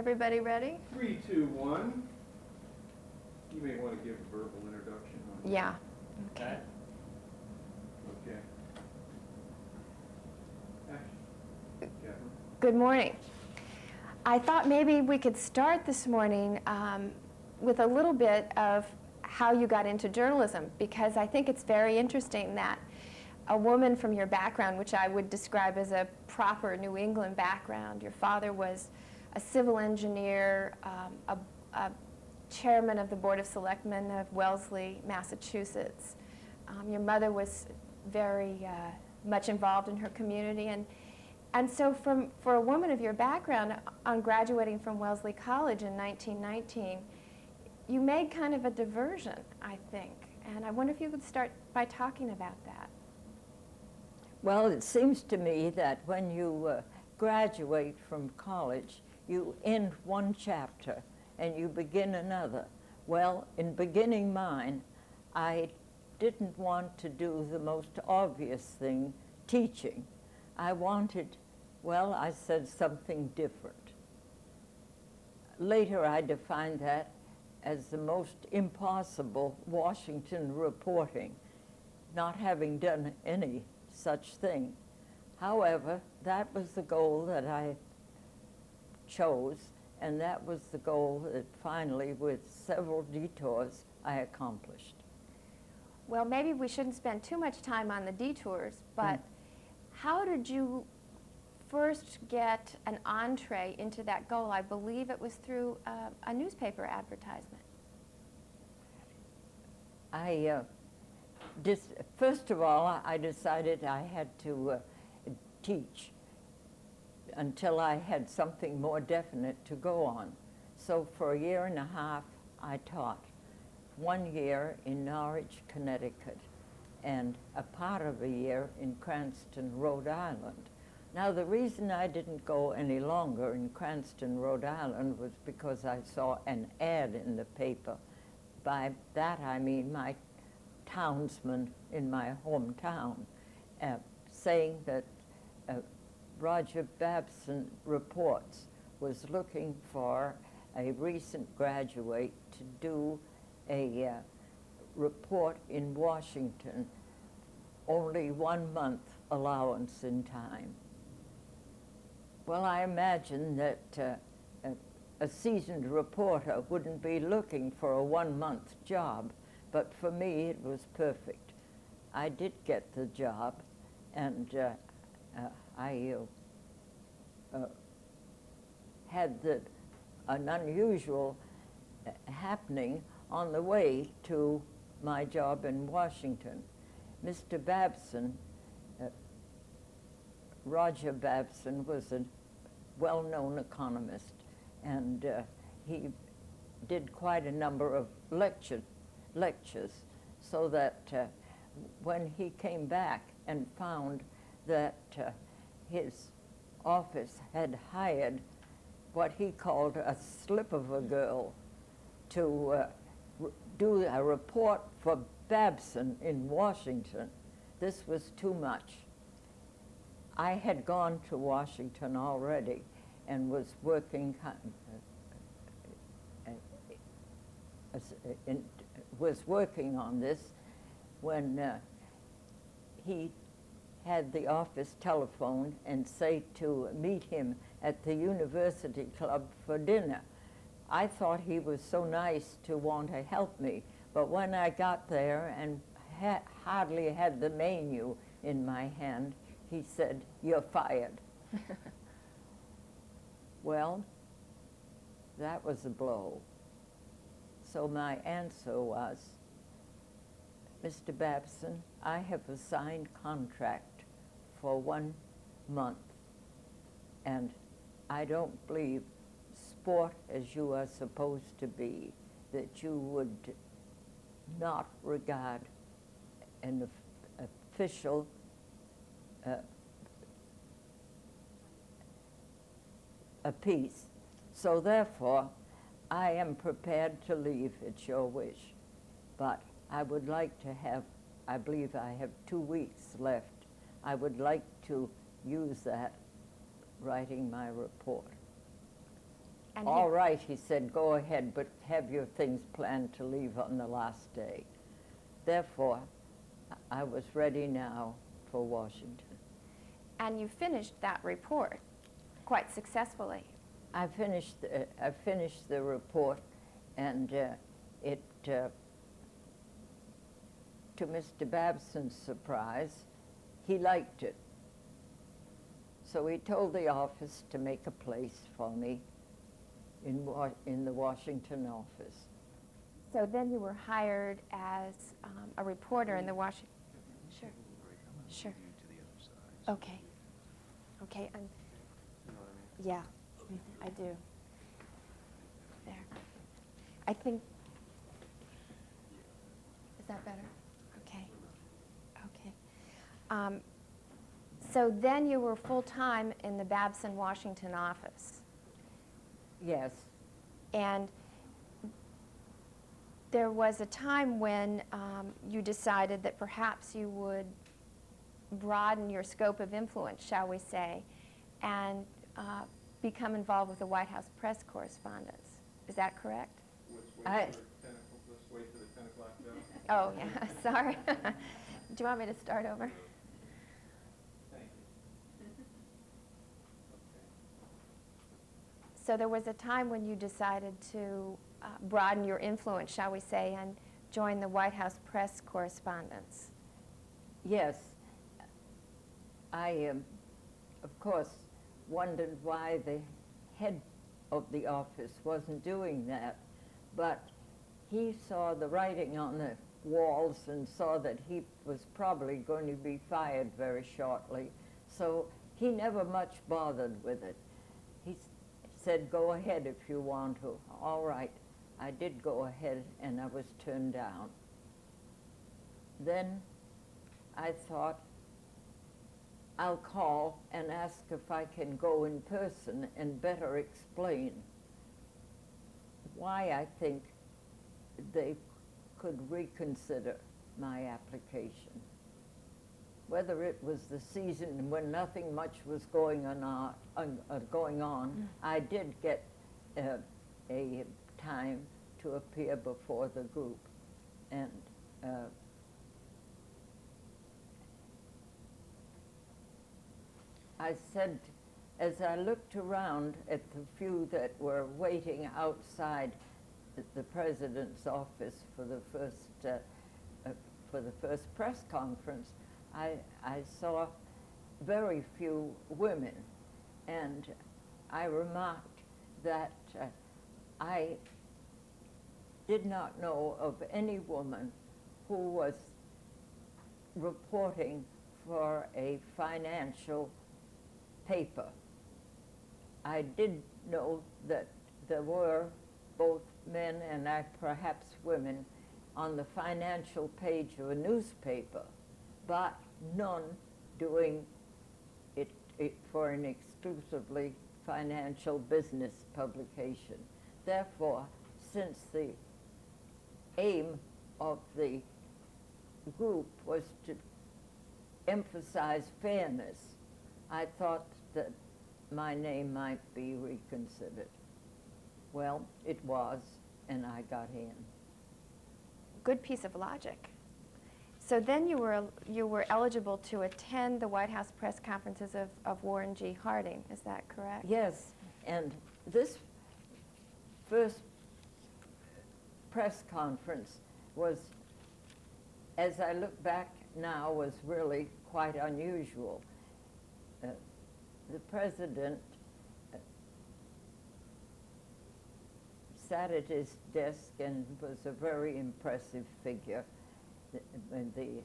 Everybody ready? 3, 2, 1. You may want to give a verbal introduction. Yeah. Okay. Okay. Action. Catherine. Good morning. I thought maybe we could start this morning with a little bit of how you got into journalism, because I think it's very interesting that a woman from your background, which I would describe as a proper New England background, your father was a civil engineer, a chairman of the Board of Selectmen of Wellesley, Massachusetts. Your mother was very much involved in her community, and so for a woman of your background, on graduating from Wellesley College in 1919, you made kind of a diversion, I think. And I wonder if you could start by talking about that. Well, it seems to me that when you graduate from college, you end one chapter and you begin another. Well, in beginning mine, I didn't want to do the most obvious thing, teaching. I wanted, well, I said something different. Later, I defined that as the most impossible Washington reporting, not having done any such thing. However, that was the goal that I chose, and that was the goal that finally, with several detours, I accomplished. Well, maybe we shouldn't spend too much time on the detours, but how did you first get an entree into that goal? I believe it was through a newspaper advertisement. First of all, I decided I had to teach until I had something more definite to go on. So for a year and a half, I taught. 1 year in Norwich, Connecticut, and a part of a year in Cranston, Rhode Island. Now, the reason I didn't go any longer in Cranston, Rhode Island was because I saw an ad in the paper. By that I mean my townsman in my hometown saying that Roger Babson Reports was looking for a recent graduate to do a report in Washington, only 1 month allowance in time. Well, I imagine that a seasoned reporter wouldn't be looking for a 1-month job, but for me it was perfect. I did get the job, and I had an unusual happening on the way to my job in Washington. Mr. Babson, Roger Babson, was a well-known economist, and he did quite a number of lectures, so that when he came back and found that his office had hired what he called a slip of a girl to do a report for Babson in Washington, this was too much. I had gone to Washington already and was working on this when he had the office telephone and say to meet him at the University Club for dinner. I thought he was so nice to want to help me, but when I got there and hardly had the menu in my hand, he said, "You're fired." Well, that was a blow. So my answer was, "Mr. Babson, I have a signed contract for 1 month, and I don't believe, sport as you are supposed to be, that you would not regard an official a piece. So therefore, I am prepared to leave at your wish. But I would like to have, I believe I have 2 weeks left. I would like to use that writing my report." And All right, he said, go ahead, but have your things planned to leave on the last day. Therefore, I was ready now for Washington. And you finished that report quite successfully. I finished the report, and to Mr. Babson's surprise, he liked it. So he told the office to make a place for me in the Washington office. So then you were hired as a reporter in the Washington. Sure. Sure. Okay. Okay. And You know what I mean? yeah, I do. There. I think. Is that better? Okay. Okay. So then you were full-time in the Babson, Washington office. Yes. And there was a time when you decided that perhaps you would broaden your scope of influence, shall we say, and become involved with the White House press correspondence. Is that correct? Let's wait for the 10 o'clock bell. Oh, yeah, sorry. Do you want me to start over? Thank you. So there was a time when you decided to broaden your influence, shall we say, and join the White House press correspondence. Yes. I, of course, wondered why the head of the office wasn't doing that, but he saw the writing on the walls and saw that he was probably going to be fired very shortly, so he never much bothered with it. He said, go ahead if you want to. All right. I did go ahead, and I was turned down. Then I thought, I'll call and ask if I can go in person and better explain why I think they could reconsider my application. Whether it was the season when nothing much was going on, I did get a time to appear before the group, and I said, as I looked around at the few that were waiting outside the president's office for the first press conference, I saw very few women, and I remarked that I did not know of any woman who was reporting for a financial paper. I did know that there were both men and perhaps women on the financial page of a newspaper, but none doing it for an exclusively financial business publication. Therefore, since the aim of the group was to emphasize fairness, I thought that my name might be reconsidered. Well, it was, and I got in. Good piece of logic. So then you were eligible to attend the White House press conferences of Warren G. Harding. Is that correct? Yes, and this first press conference was, as I look back now, was really quite unusual. The president sat at his desk and was a very impressive figure. The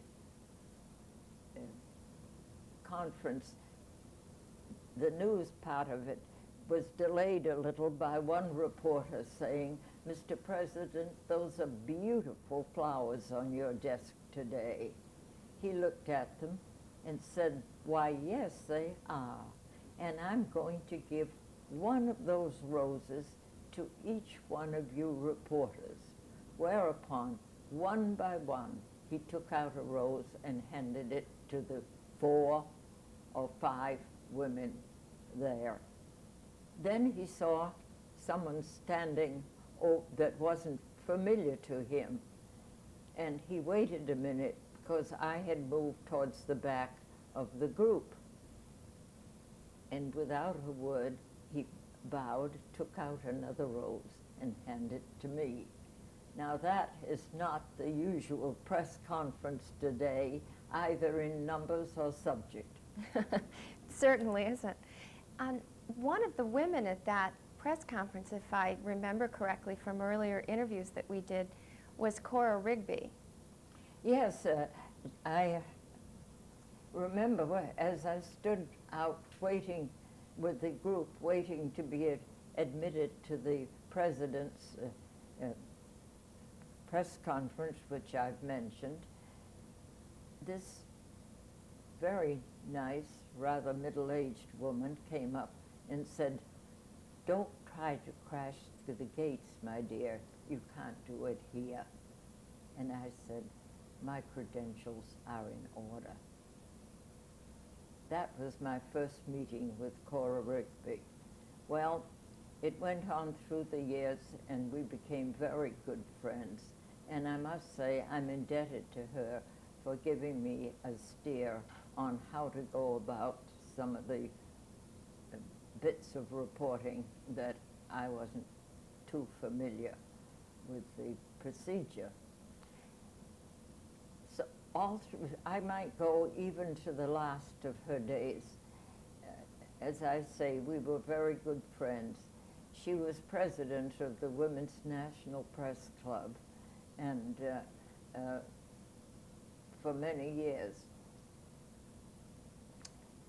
conference, the news part of it, was delayed a little by one reporter saying, Mr. President, those are beautiful flowers on your desk today. He looked at them and said, why, yes, they are. And I'm going to give one of those roses to each one of you reporters. Whereupon, one by one, he took out a rose and handed it to the 4 or 5 women there. Then he saw someone standing that wasn't familiar to him. And he waited a minute because I had moved towards the back of the group. And without a word, he bowed, took out another rose, and handed it to me. Now that is not the usual press conference today, either in numbers or subject. Certainly isn't. One of the women at that press conference, if I remember correctly from earlier interviews that we did, was Cora Rigby. Yes, I remember as I stood out waiting with the group, waiting to be admitted to the president's press conference, which I've mentioned, this very nice, rather middle-aged woman came up and said, "Don't try to crash through the gates, my dear. You can't do it here." And I said, "My credentials are in order." That was my first meeting with Cora Rigby. Well, it went on through the years, and we became very good friends. And I must say I'm indebted to her for giving me a steer on how to go about some of the bits of reporting that I wasn't too familiar with the procedure. So all through, I might go even to the last of her days. As I say, we were very good friends. She was president of the Women's National Press Club, and for many years.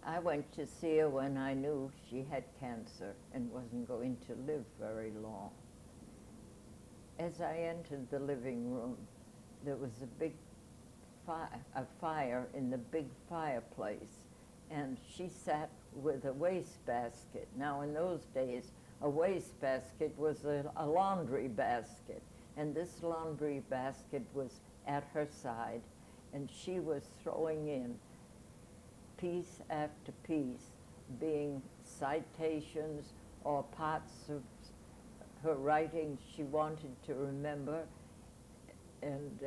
I went to see her when I knew she had cancer and wasn't going to live very long. As I entered the living room, there was a fire in the big fireplace, and she sat with a wastebasket. Now, in those days, a wastebasket was a laundry basket, and this laundry basket was at her side, and she was throwing in piece after piece, being citations or parts of her writing she wanted to remember. And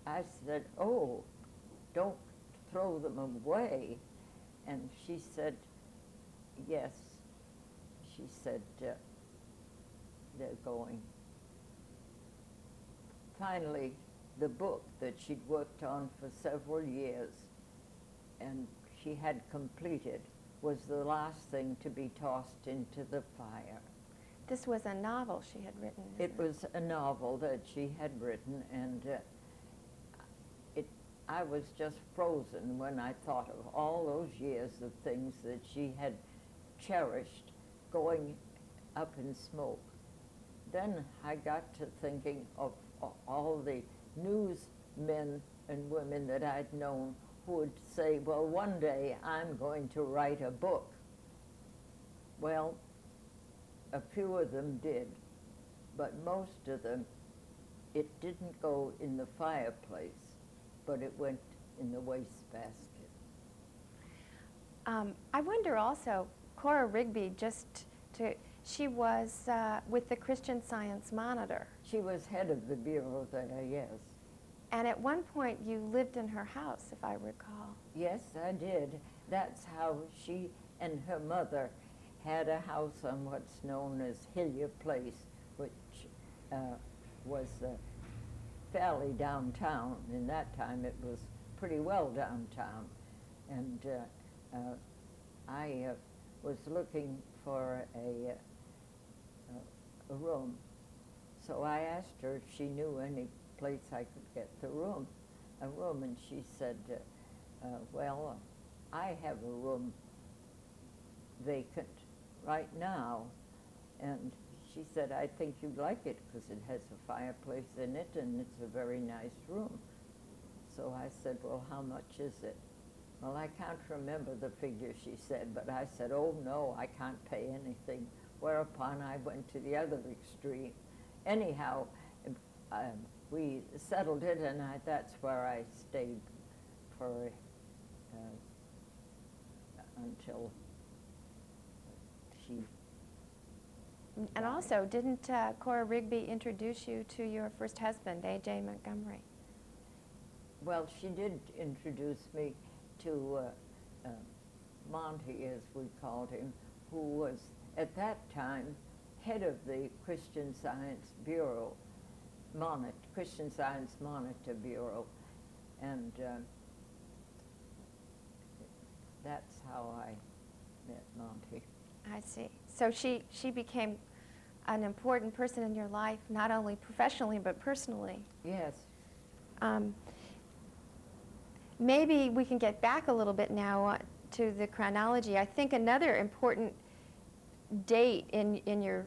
I said, "Oh, don't throw them away." And she said, "Yes." She said, "They're going." Finally, the book that she'd worked on for several years and she had completed was the last thing to be tossed into the fire. This was a novel she had written. It was a novel that she had written, and I was just frozen when I thought of all those years of things that she had cherished going up in smoke. Then I got to thinking of all the newsmen and women that I'd known who would say, "Well, one day I'm going to write a book." Well, a few of them did, but most of them, it didn't go in the fireplace, but it went in the wastebasket. I wonder also, Cora Rigby, she was with the Christian Science Monitor. She was head of the bureau there, yes. And at one point you lived in her house, if I recall. Yes, I did. That's how she and her mother had a house on what's known as Hillier Place, which was fairly downtown. In that time it was pretty well downtown. And I was looking for a room. So I asked her if she knew any place I could get a room, and she said, "Well, I have a room vacant right now." And she said, "I think you'd like it because it has a fireplace in it and it's a very nice room." So I said, "Well, how much is it?" "Well, I can't remember the figure," she said, but I said, "Oh, no, I can't pay anything." Whereupon I went to the other extreme. Anyhow, we settled it, and that's where I stayed for until she And also, didn't Cora Rigby introduce you to your first husband, A.J. Montgomery? Well, she did introduce me to Monty, as we called him, who was at that time head of the Christian Science Bureau, Christian Science Monitor Bureau, and that's how I met Monty. I see. So she became an important person in your life, not only professionally but personally. Yes. Maybe we can get back a little bit now to the chronology. I think another important date in your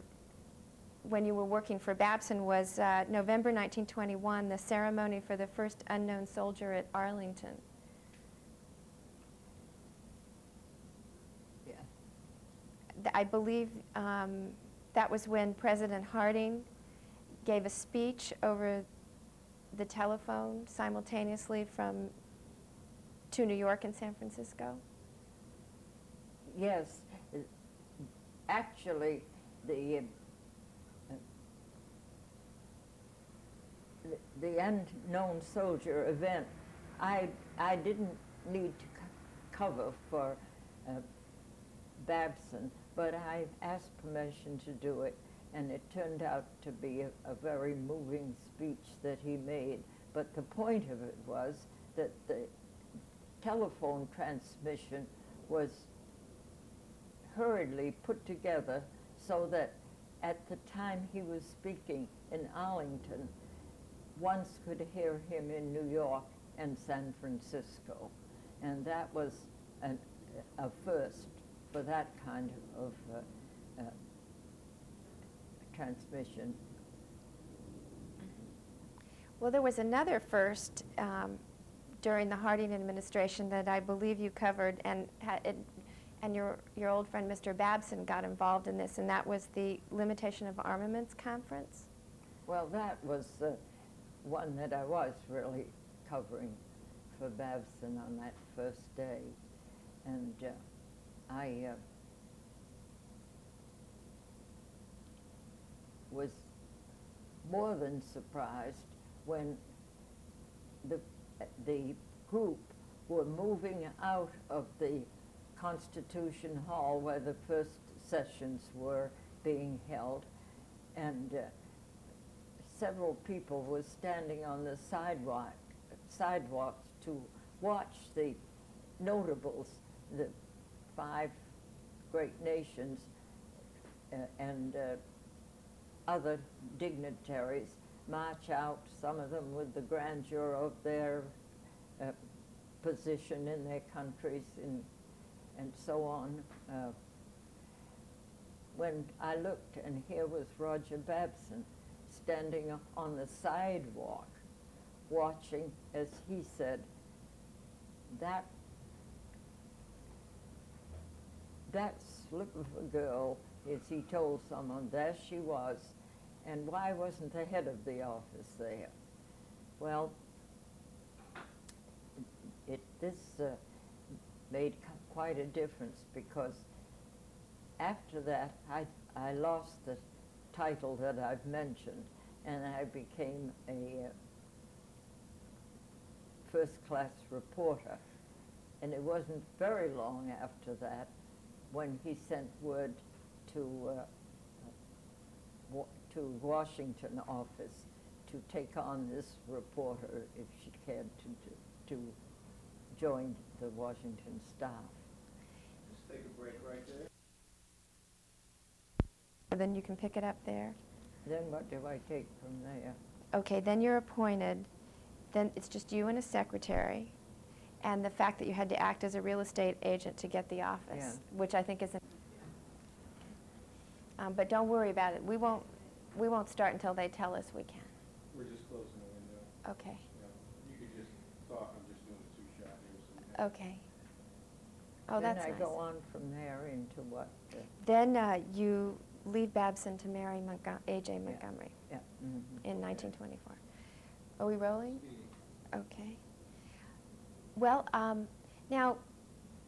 when you were working for Babson was November 1921, the ceremony for the first unknown soldier at Arlington. Yeah. I believe that was when President Harding gave a speech over the telephone simultaneously to New York and San Francisco. Yes. Actually, the unknown soldier event, I didn't need to cover for Babson, but I asked permission to do it, and it turned out to be a very moving speech that he made. But the point of it was that the telephone transmission was hurriedly put together so that at the time he was speaking in Arlington, one could hear him in New York and San Francisco. And that was a first for that kind of transmission. Well, there was another first during the Harding administration that I believe you covered, and your old friend Mr. Babson got involved in this, and that was the Limitation of Armaments Conference. Well, that was one that I was really covering for Babson on that first day. And I was more than surprised when the group were moving out of the Constitution Hall where the first sessions were being held, and several people were standing on the sidewalks to watch the notables, the 5 great nations and other dignitaries march out, some of them with the grandeur of their position in their countries and so on. When I looked, and here was Roger Babson standing on the sidewalk watching, as he said, that slip of a girl, as he told someone, there she was, and why wasn't the head of the office there? Well, this made quite a difference, because after that I lost the title that I've mentioned, and I became a first-class reporter. And it wasn't very long after that when he sent word to Washington office to take on this reporter if she cared to join the Washington staff. Just take a break right there. Then you can pick it up there. Then what do I take from there? Okay, then you're appointed. Then it's just you and a secretary, and the fact that you had to act as a real estate agent to get the office, Yeah. which I think is. But don't worry about it. We won't start until they tell us we can. We're just closing the window. Okay. Yeah. You could just talk, I'm just doing a 2-shot here. So we have- Okay. Oh, then that's I nice. go on from there into what? Then you leave Babson to marry A.J. Montgomery Yeah. Mm-hmm. in 1924. Are we rolling? Speeding. Okay. Well, now,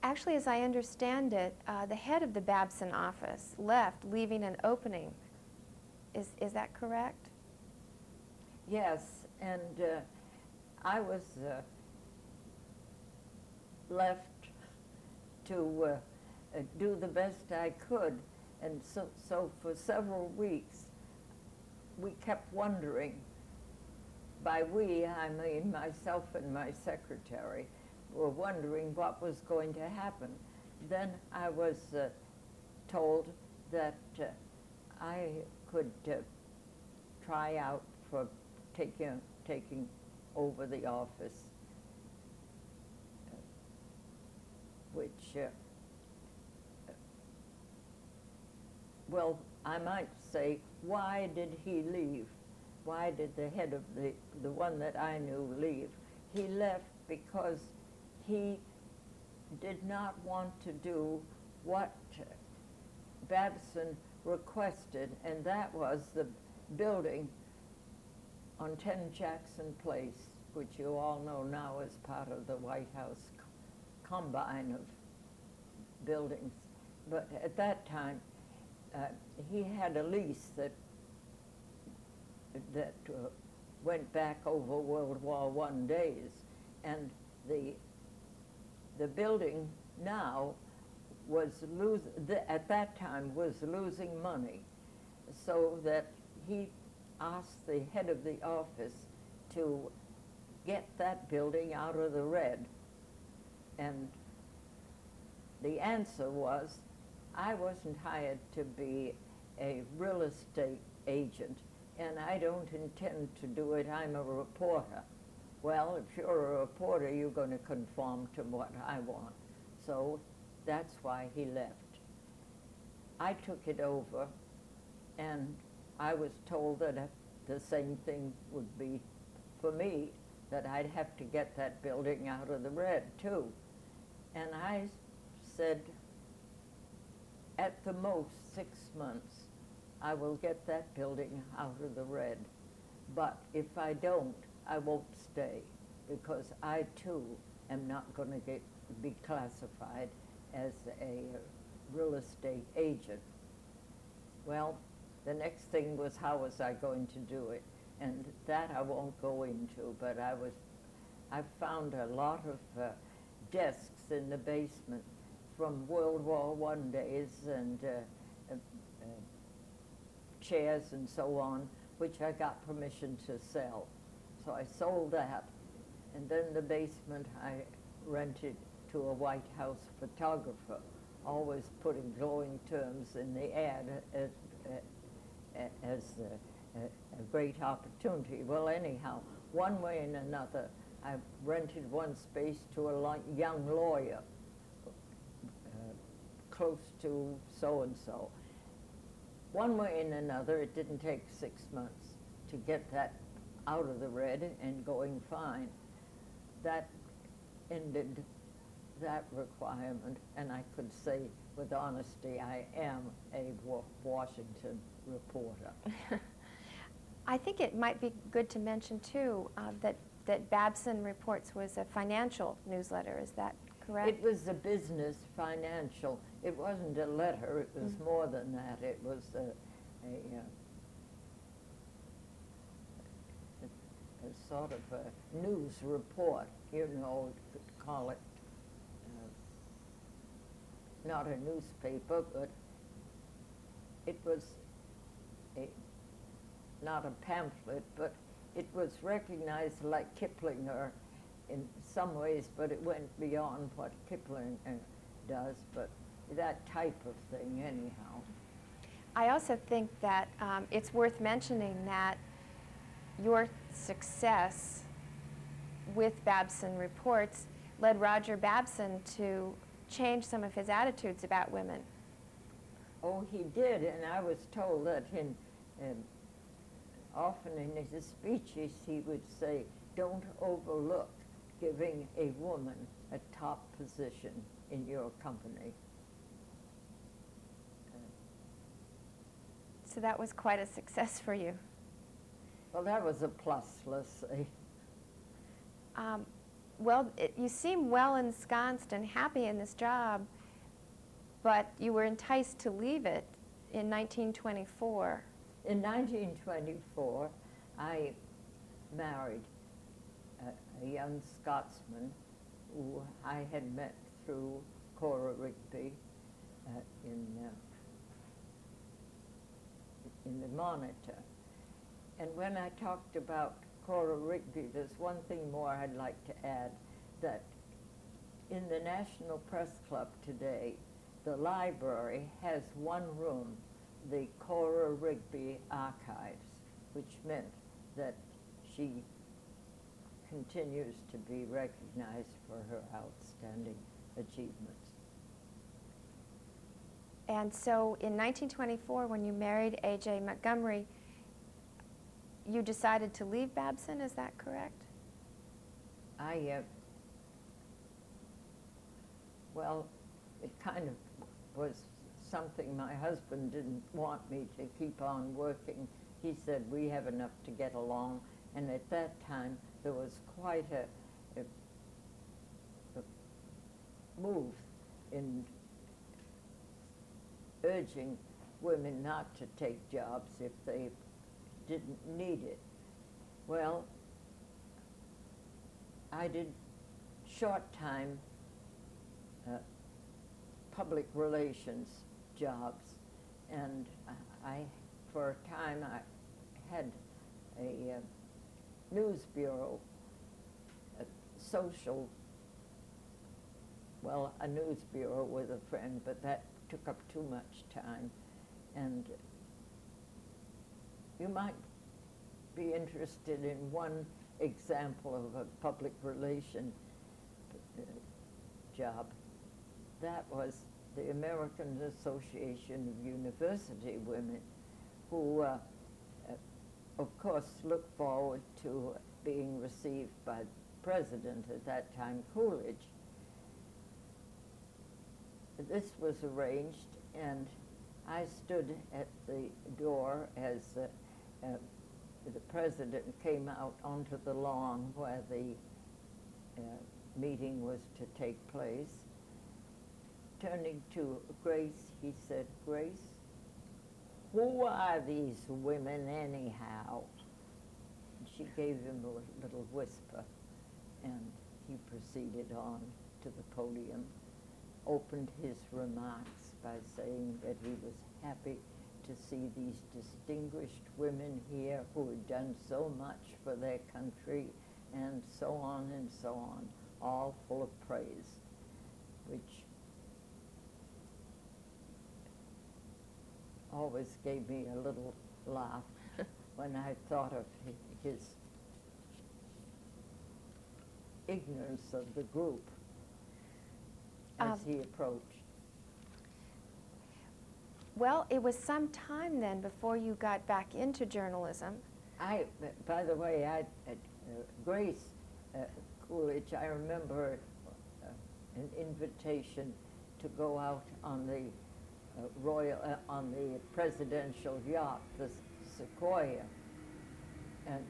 actually, as I understand it, the head of the Babson office left, leaving an opening Is that correct? Yes, and I was left to do the best I could, and so for several weeks we kept wondering. By we, I mean myself and my secretary were wondering what was going to happen. Then I was told that I could try out for taking over the office, which, well, I might say, why did he leave? Why did the head of the one that I knew leave? He left because he did not want to do what Babson requested, and that was the building on 10 Jackson Place, which you all know now is part of the White House combine of buildings. But at that time, he had a lease that went back over World War I days, and the building now was at that time was losing money, so that he asked the head of the office to get that building out of the red. And the answer was, I wasn't hired to be a real estate agent, and I don't intend to do it. I'm a reporter. Well, if you're a reporter, you're going to conform to what I want. So that's why he left. I took it over, and I was told that the same thing would be for me, that I'd have to get that building out of the red too. And I said, at the most 6 months, I will get that building out of the red. But if I don't, I won't stay, because I too am not going to be classified as a real estate agent. Well, the next thing was, how was I going to do it? And that I won't go into, but I found a lot of desks in the basement from World War I days, and chairs and so on, which I got permission to sell. So I sold that, and then the basement I rented to a White House photographer, always putting glowing terms in the ad as a great opportunity. Well, anyhow, one way and another, I rented one space to a young lawyer, close to so-and-so. One way and another, it didn't take 6 months to get that out of the red and going fine. That ended that requirement, and I could say with honesty, I am a Washington reporter. I think it might be good to mention too that Babson Reports was a financial newsletter. Is that correct? It was a business financial. It wasn't a letter. It was more than that. It was a sort of a news report, you know, you could call it. Not a newspaper, but it was not a pamphlet, but it was recognized like Kiplinger in some ways, but it went beyond what Kipling does, but that type of thing anyhow. I also think that it's worth mentioning that your success with Babson Reports led Roger Babson to change some of his attitudes about women. Oh, he did, and I was told that often in his speeches he would say, don't overlook giving a woman a top position in your company. So that was quite a success for you. Well, that was a plus, let's say. Well, you seem well ensconced and happy in this job, but you were enticed to leave it in 1924. In 1924, I married a young Scotsman who I had met through Cora Rigby in the Monitor. And when I talked about Cora Rigby, there's one thing more I'd like to add, that in the National Press Club today, the library has one room, the Cora Rigby Archives, which meant that she continues to be recognized for her outstanding achievements. And so in 1924, when you married A.J. Montgomery, you decided to leave Babson, is that correct? Well, it kind of was something my husband didn't want me to keep on working. He said, we have enough to get along. And at that time, there was quite a move in urging women not to take jobs if they didn't need it. Well, I did short-time public relations jobs, and for a time, I had a news bureau, a news bureau with a friend, but that took up too much time. And you might be interested in one example of a public relation job. That was the American Association of University Women, who, of course, looked forward to being received by the president at that time, Coolidge. This was arranged, and I stood at the door as the president came out onto the lawn where the meeting was to take place. Turning to Grace, he said, Grace, who are these women anyhow? And she gave him a little whisper, and he proceeded on to the podium, opened his remarks by saying that he was happy to see these distinguished women here who had done so much for their country, and so on and so on, all full of praise, which always gave me a little laugh when I thought of his ignorance of the group as he approached. Well, it was some time then before you got back into journalism. By the way, Grace Coolidge, I remember an invitation to go out on the on the presidential yacht, the Sequoia, and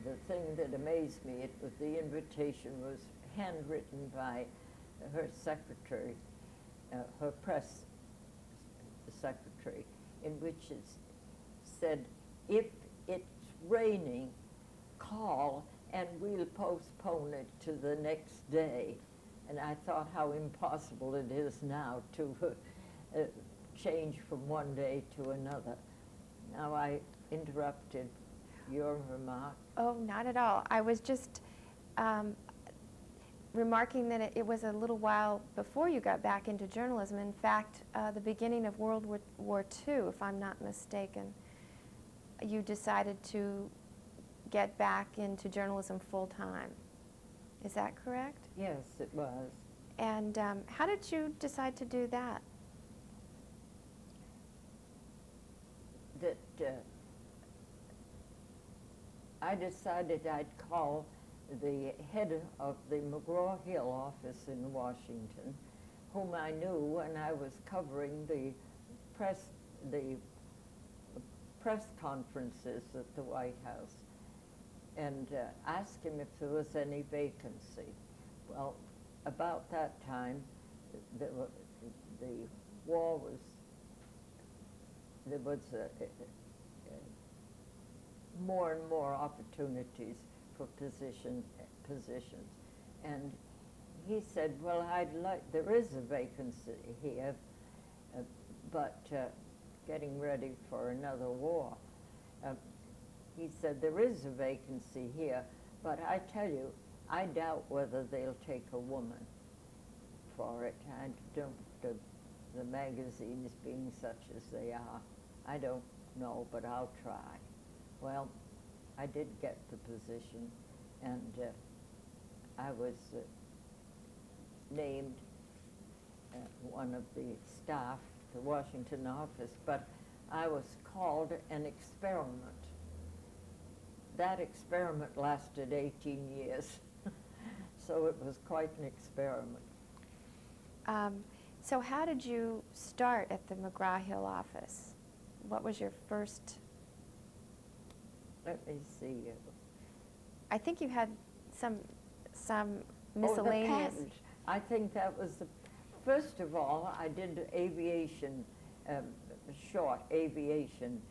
the thing that amazed me, the invitation was handwritten by her secretary, her press secretary, in which it said, if it's raining, call and we'll postpone it to the next day. And I thought how impossible it is now to change from one day to another. Now I interrupted your remark. Oh, not at all. I was just remarking that it was a little while before you got back into journalism. In fact, the beginning of World War II, if I'm not mistaken, you decided to get back into journalism full-time. Is that correct? Yes, it was. And how did you decide to do that? I decided I'd call the head of the McGraw-Hill office in Washington, whom I knew when I was covering the press conferences at the White House, and ask him if there was any vacancy. Well, about that time, the war was there was more and more opportunities for positions. And he said, well, there is a vacancy here, but getting ready for another war. He said, there is a vacancy here, but I tell you, I doubt whether they'll take a woman for it. I don't, the magazines being such as they are, I don't know, but I'll try. Well, I did get the position, and I was named one of the staff, the Washington office, but I was called an experiment. That experiment lasted 18 years, so it was quite an experiment. So how did you start at the McGraw-Hill office? What was your first? Let me see. I think you had some Oh, the miscellaneous. patent. I think that was the, first of all, I did aviation, short aviation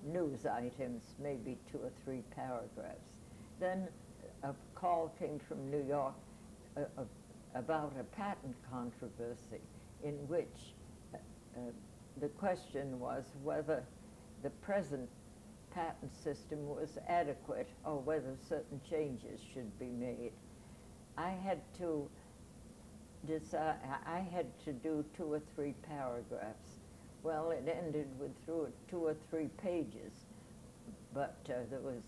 news items, maybe 2 or 3 paragraphs. Then a call came from New York about a patent controversy in which the question was whether the present patent system was adequate or whether certain changes should be made. I had to decide, I had to do 2 or 3 paragraphs. Well, it ended with 2 or 3 pages, but there was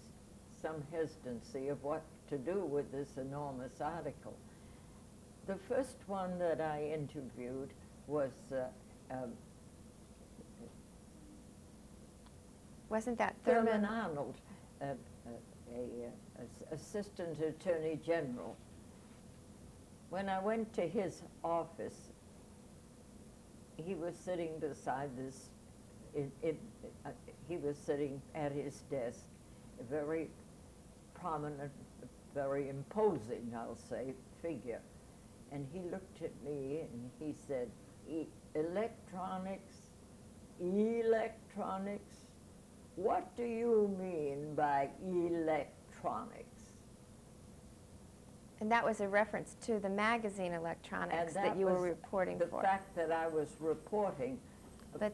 some hesitancy of what to do with this enormous article. The first one that I interviewed was Wasn't that Thurman Thurman? Arnold, Assistant Attorney General. When I went to his office, he was sitting beside this, he was sitting at his desk, a very prominent, very imposing, I'll say, figure. And he looked at me and he said, electronics, what do you mean by electronics? And that was a reference to the magazine Electronics that you were reporting the for. fact that I was reporting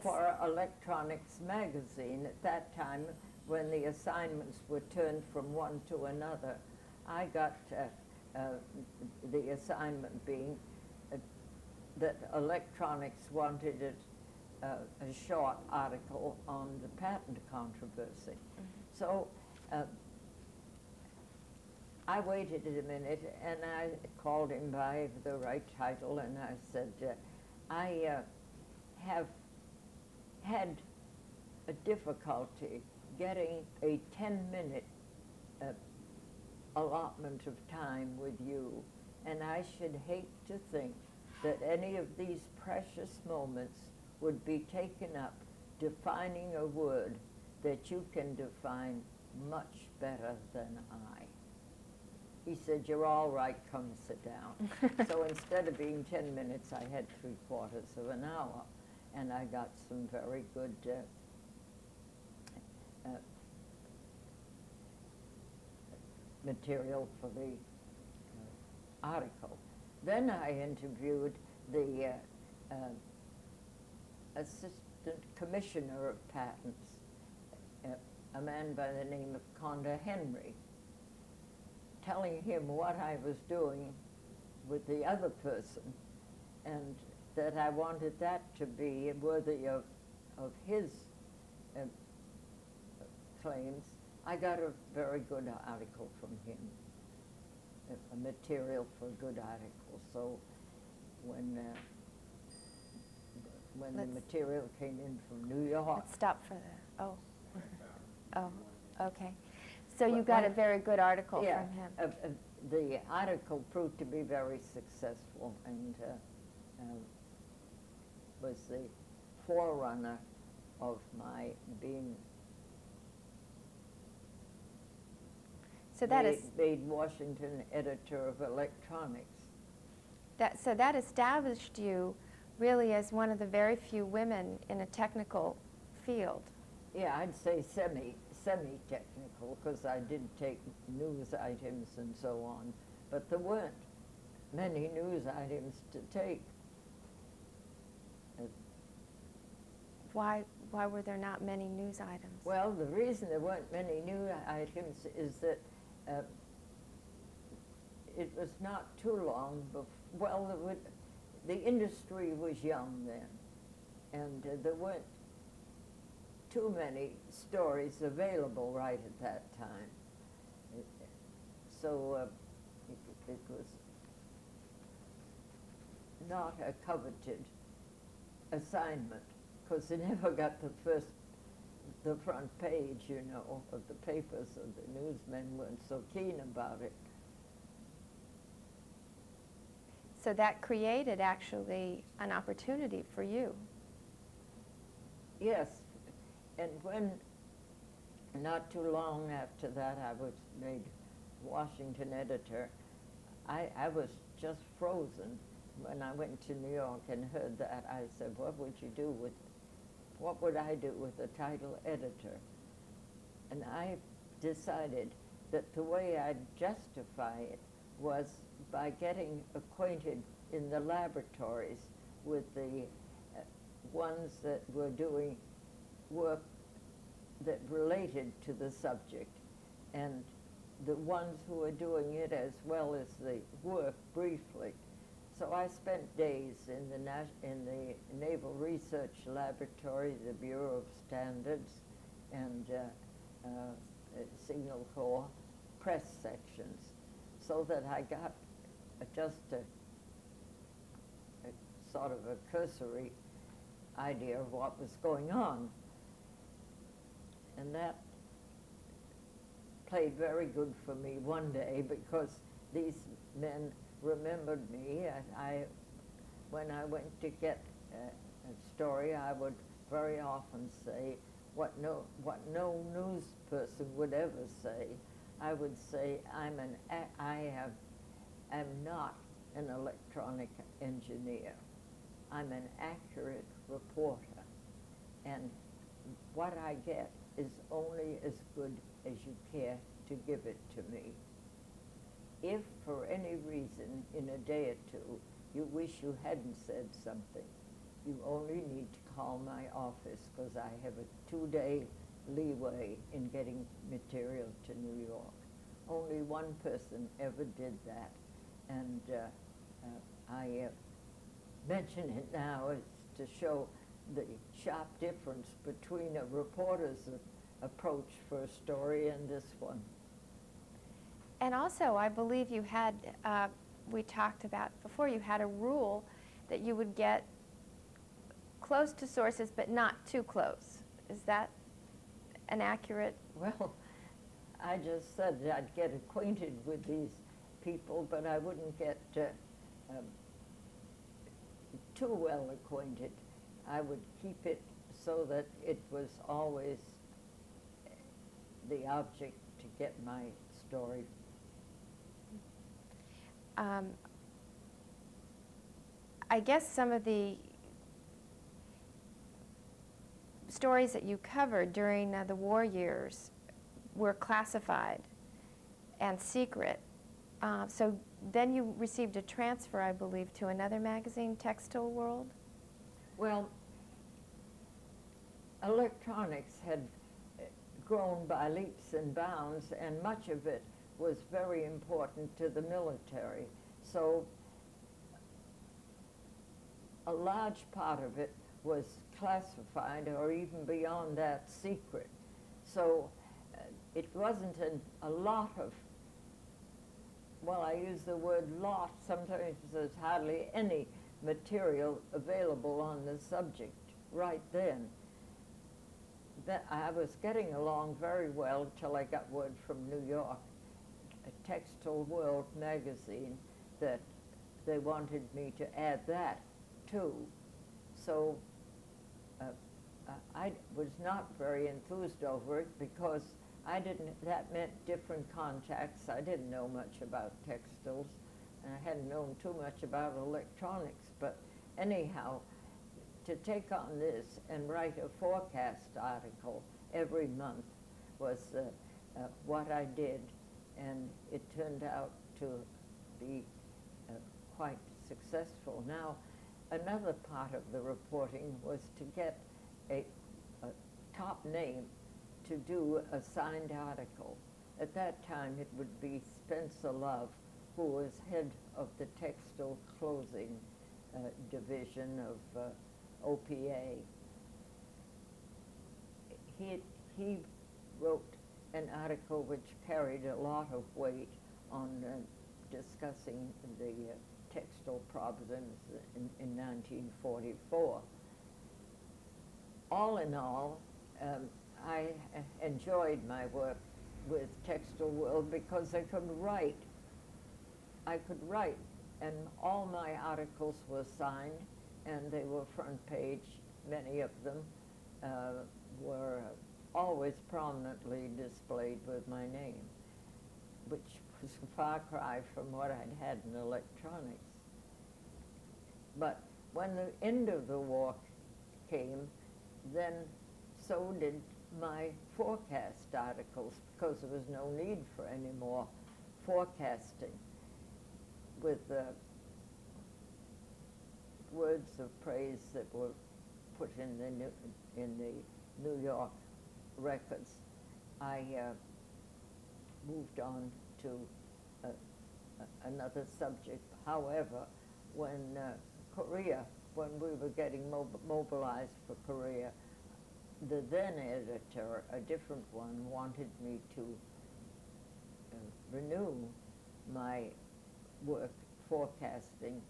for Electronics magazine at that time when the assignments were turned from one to another. I got the assignment being that Electronics wanted a short article on the patent controversy. Mm-hmm. So I waited a minute and I called him by the right title and I said, I have had a difficulty getting a 10-minute allotment of time with you, and I should hate to think that any of these precious moments would be taken up defining a word that you can define much better than I. He said, you're all right, come sit down. So instead of being 10 minutes, I had 3/4 of an hour, and I got some very good material for the article. Then I interviewed the Assistant Commissioner of Patents, a man by the name of Conda Henry, telling him what I was doing with the other person, and that I wanted that to be worthy of his claims. I got a very good article from him, a material for a good article. So when the material came in from New York. Let's stop for the, oh, okay. So you got a very good article from him. The article proved to be very successful and was the forerunner of my being made Washington editor of Electronics. So that established you really as one of the very few women in a technical field. Yeah, I'd say semi-technical, because I did take news items and so on, but there weren't many news items to take. Why were there not many news items? Well, the reason there weren't many news items is that it was not too long before, well, the industry was young then, and there weren't too many stories available right at that time. So it was not a coveted assignment, because they never got the front page, you know, of the papers, so the newsmen weren't so keen about it. So that created actually an opportunity for you. Yes, and when, not too long after that, I was made Washington editor, I was just frozen. When I went to New York and heard that, I said, what would I do with the title editor? And I decided that the way I'd justify it was by getting acquainted in the laboratories with the ones that were doing work that related to the subject, and the ones who were doing it as well as the work briefly. So I spent days in the Naval Research Laboratory, the Bureau of Standards, and Signal Corps press sections, so that I got just a sort of a cursory idea of what was going on. And that played very good for me one day, because these men remembered me. And when I went to get a story, I would very often say what no news person would ever say. I would say, I'm not an electronic engineer. I'm an accurate reporter, and what I get is only as good as you care to give it to me. If for any reason in a day or two you wish you hadn't said something, you only need to call my office, because I have a 2-day leeway in getting material to New York. Only one person ever did that, and I mention it now as to show the sharp difference between a reporter's approach for a story and this one. And also, I believe you had, we talked about before, you had a rule that you would get close to sources but not too close. Is that an accurate? Well, I just said that I'd get acquainted with these people, but I wouldn't get too well acquainted. I would keep it so that it was always the object to get my story. I guess some of the stories that you covered during the war years were classified and secret. So then you received a transfer, I believe, to another magazine, Textile World? Well, electronics had grown by leaps and bounds, and much of it was very important to the military. So a large part of it was classified, or even beyond that, secret. So it wasn't a lot of, well, I use the word lot, sometimes there's hardly any material available on the subject right then. That I was getting along very well till I got word from New York, a Textile World magazine, that they wanted me to add that too. So I was not very enthused over it, because that meant different contacts. I didn't know much about textiles, and I hadn't known too much about electronics, but anyhow, to take on this and write a forecast article every month was what I did, and it turned out to be quite successful. Now, another part of the reporting was to get a top name to do a signed article. At that time, it would be Spencer Love, who was head of the textile clothing division of OPA. He wrote an article which carried a lot of weight on discussing the textile problems in 1944. All in all, I enjoyed my work with Textile World because I could write. And all my articles were signed, and they were front page. Many of them were always prominently displayed with my name, which was a far cry from what I'd had in electronics. But when the end of the war came, then so did my forecast articles, because there was no need for any more forecasting with words of praise that were put in the New York records. I moved on to another subject. However, when when we were getting mobilized for Korea, the then editor, a different one, wanted me to renew my work forecasting.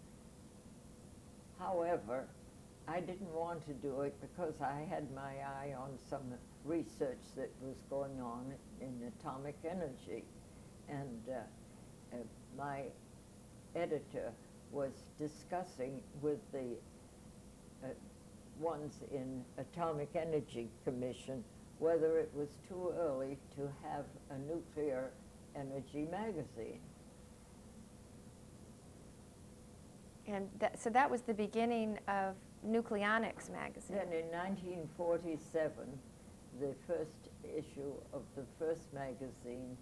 However, I didn't want to do it because I had my eye on some research that was going on in atomic energy. And my editor was discussing with the ones in Atomic Energy Commission whether it was too early to have a nuclear energy magazine. And so that was the beginning of Nucleonics magazine. Then in 1947, the first issue of the first magazine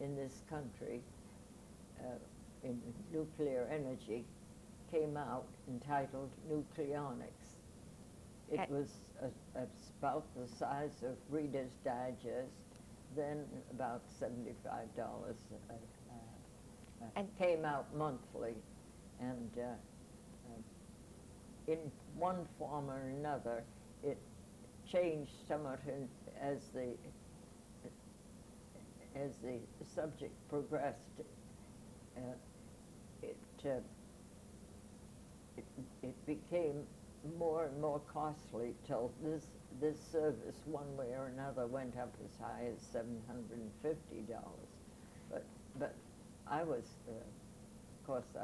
in this country in nuclear energy came out, entitled Nucleonics. It was about the size of Reader's Digest, then about $75. And came out monthly, and in one form or another, it changed somewhat as the subject progressed. It became more and more costly till this service, one way or another, went up as high as $750. But I was, of course,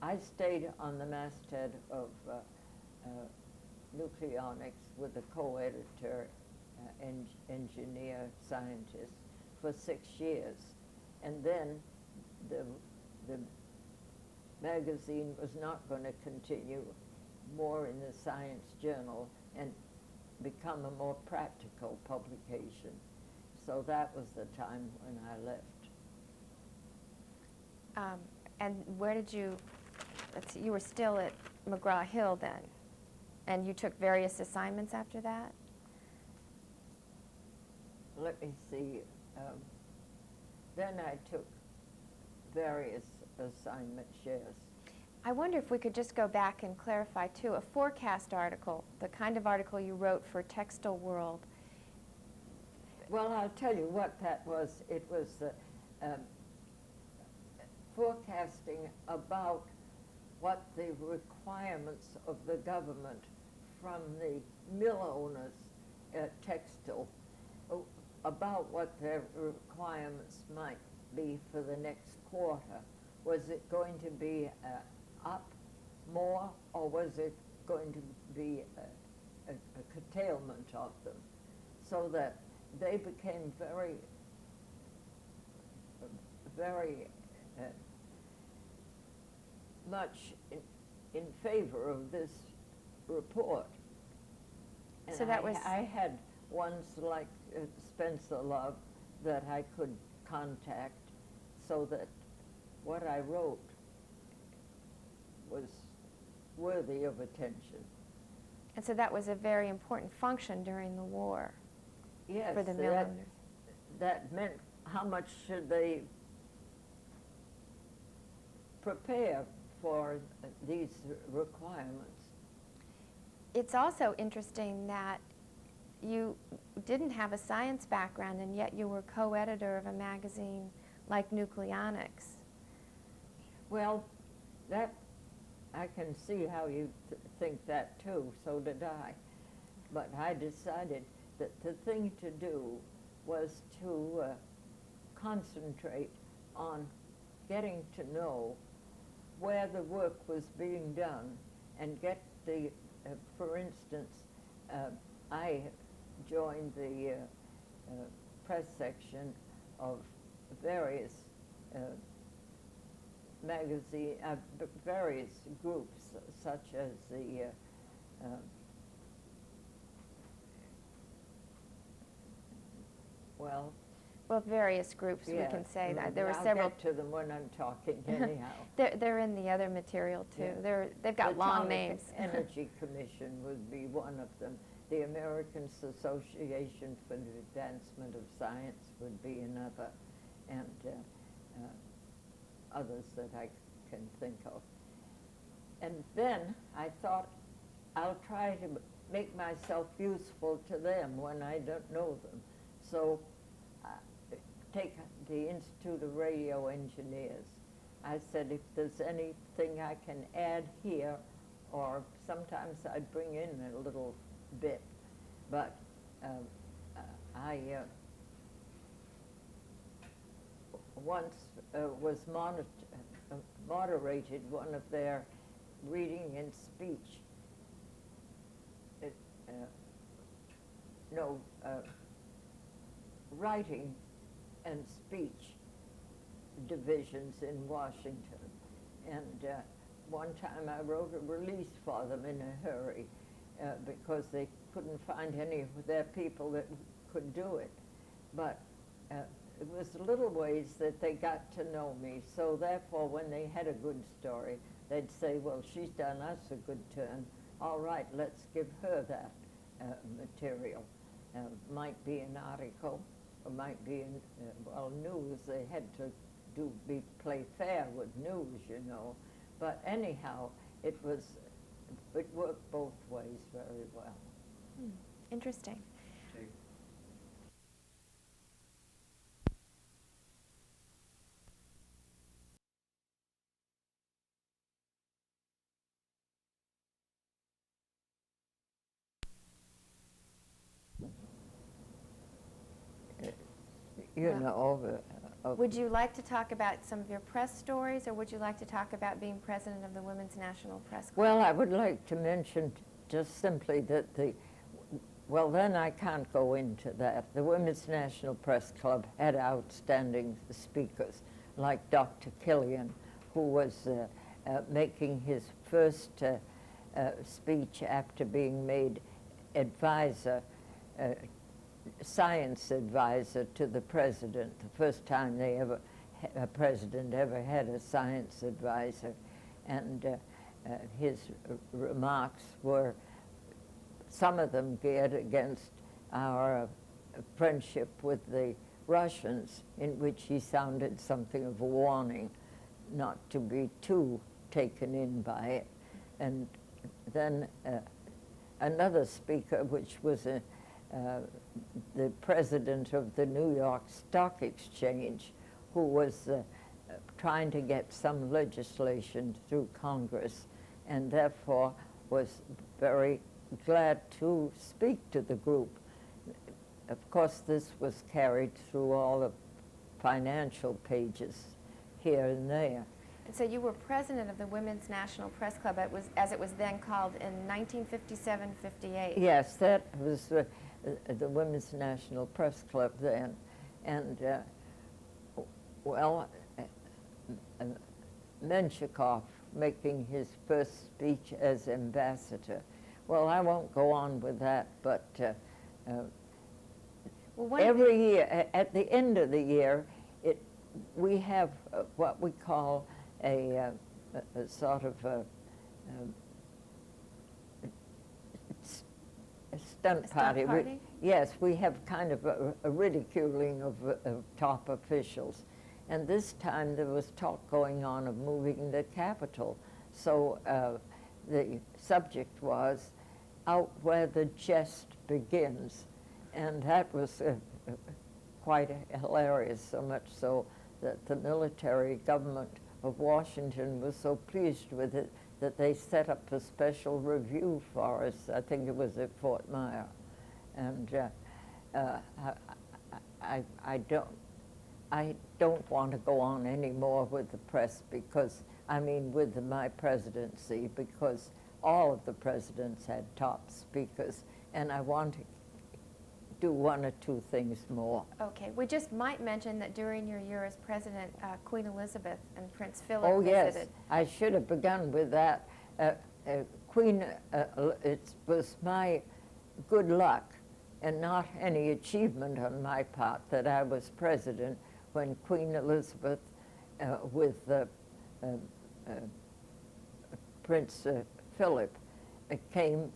I stayed on the masthead of Nucleonics with a co-editor, engineer, scientist, for 6 years. And then the magazine was not going to continue more in the science journal and become a more practical publication. So that was the time when I left. And where did you, let's see, you were still at McGraw-Hill then, and you took various assignments after that? Let me see. Then I took various assignments, yes. I wonder if we could just go back and clarify, too, a forecast article, the kind of article you wrote for Textile World. Well, I'll tell you what that was. It was forecasting about what the requirements of the government from the mill owners at Textile, about what their requirements might be for the next quarter. Was it going to be up more, or was it going to be a curtailment of them? So that they became very much in favor of this report. And So that was- I had ones like Spencer Love that I could contact so that what I wrote was worthy of attention. And so that was a very important function during the war Yes, for the mill owners. that meant how much should they prepare for these requirements. It's also interesting that you didn't have a science background, and yet you were co-editor of a magazine like Nucleonics. Well, that, I can see how you think that too, so did I. But I decided that the thing to do was to concentrate on getting to know where the work was being done and get the, for instance, I joined the press section of various various groups, such as the well, various groups, we can say that. There were I'll several. get to them when I'm talking anyhow. They're in the other material too. Yeah. They've got The long Atomic names. Energy Commission would be one of them. The American Association for the Advancement of Science would be another, and others that I can think of. And then I thought, I'll try to make myself useful to them when I don't know them. So take the Institute of Radio Engineers. I said, if there's anything I can add here, or sometimes I'd bring in a little bit, but I once was moderated one of their reading and speech, writing and speech divisions in Washington. And one time I wrote a release for them in a hurry because they couldn't find any of their people that could do it. But it was little ways that they got to know me. So therefore, when they had a good story, they'd say, well, she's done us a good turn. All right, let's give her that material. Might be an article, or might be in, news. They had to play fair with news, you know. But anyhow, it worked both ways very well. Interesting. Okay. You know, Would you like to talk about some of your press stories, or would you like to talk about being president of the Women's National Press Club? well, I would like to mention just simply that well, then I can't go into that. The Women's National Press Club had outstanding speakers, like Dr. Killian, who was making his first speech after being made advisor, science advisor to the president, the first time a president ever had a science advisor. And his remarks were, some of them geared against our friendship with the Russians, in which he sounded something of a warning not to be too taken in by it. And then another speaker, which was the president of the New York Stock Exchange, who was trying to get some legislation through Congress, and therefore was very glad to speak to the group. Of course, this was carried through all the financial pages here and there. And so you were president of the Women's National Press Club, as it was then called, in 1957-58. Yes, that was the Women's National Press Club then. And, Menshikov, making his first speech as ambassador, Well, I won't go on with that, but Well, one of every year, at the end of the year, we have what we call a sort of a stunt party. party? Yes, we have kind of a ridiculing of top officials. And this time there was talk going on of moving the Capitol. So the subject was Out Where the Jest Begins. And that was quite hilarious, so much so that the military government of Washington was so pleased with it that they set up a special review for us. I think it was at Fort Myer. And I don't want to go on anymore with the press because, I mean, with my presidency, because all of the presidents had top speakers, and I want to do one or two things more. Okay, we just might mention that during your year as president, Queen Elizabeth and Prince Philip Yes, visited. I should have begun with that. It was my good luck and not any achievement on my part that I was president when Queen Elizabeth with Prince Philip came